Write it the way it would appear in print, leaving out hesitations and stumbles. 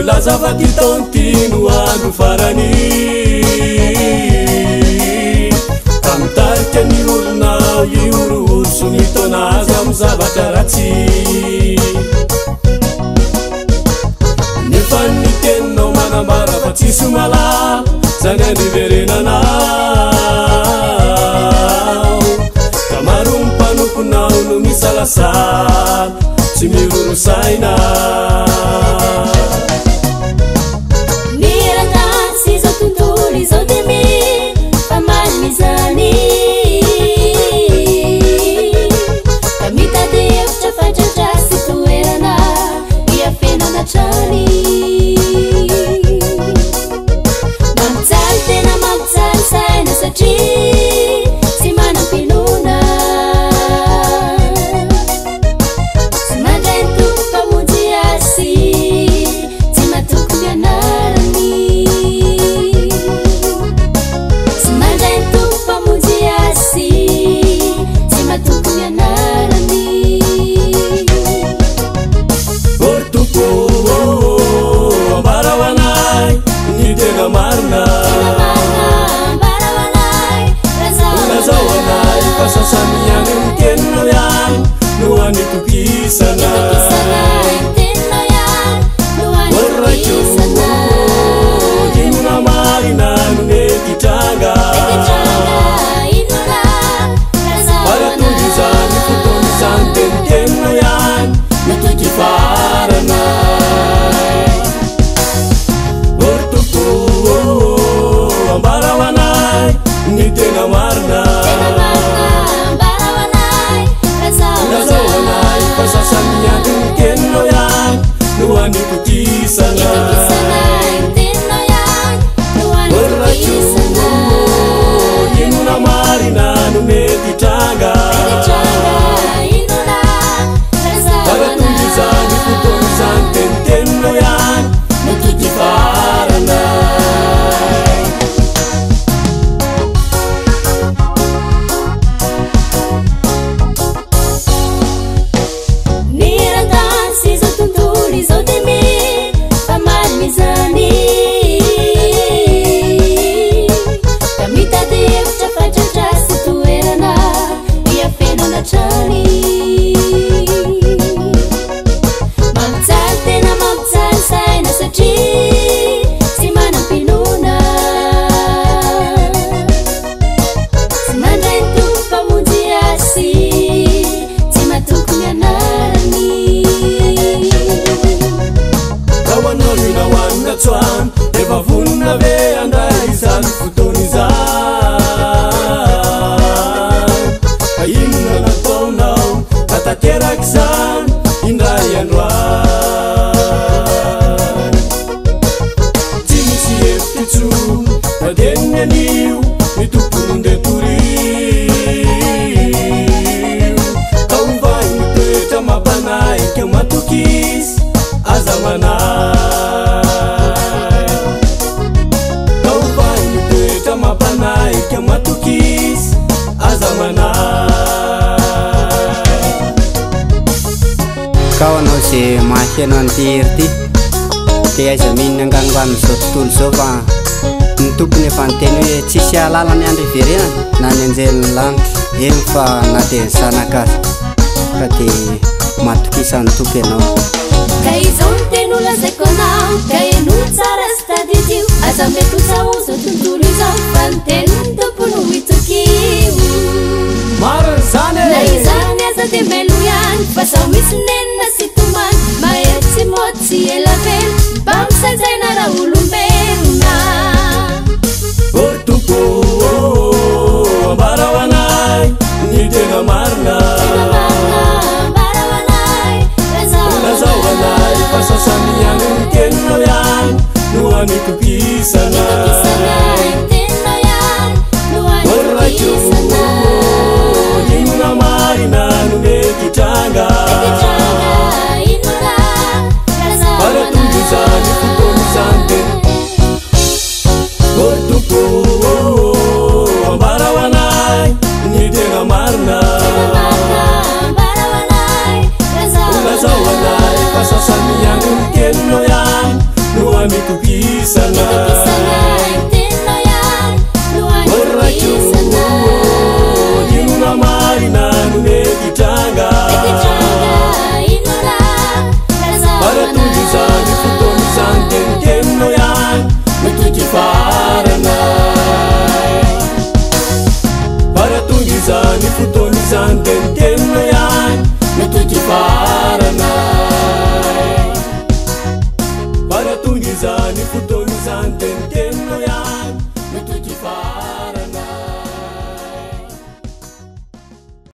Nilazavaty taontino andro farany tamitarika ny olonao io roso nitaonazy amy zavatra ratsy nefa ny teninao manambara fa tsisy mala zany andriverenanao ka maro mpanomponao no misalasala tsy mirorosaina maheno an'ity ty dia aiza mihinana angangoany zao tontolo zao fa ny tompony efa nyteny hoe tsisy alala ny andro iverenana na ny anjeliny lanitra eny fa na dia ny zanak'azy ka dia matokisany tompo ianao ka izao ny teny olazaiko anao ka eno tsara sy taditio aza metotsao zao tontolo izao fa ny tenin'ny tompony ho itokio maro zany na izany aza dia melo ihany fa sao misy nenina sy tomany mahery motsy elavelo mba misainjaina raha olombelona tompo ambara ho anay ny tena marina lazao anay fa sasany ihany ny teninao ihany no anitokisana itokisana tena ihany no anitokisana inona marina no mekitranga inona faratongizany fotoan'izany teniteno ihany mitoky farana faratongizany fotoan'izany teniteno ihany mitoky farana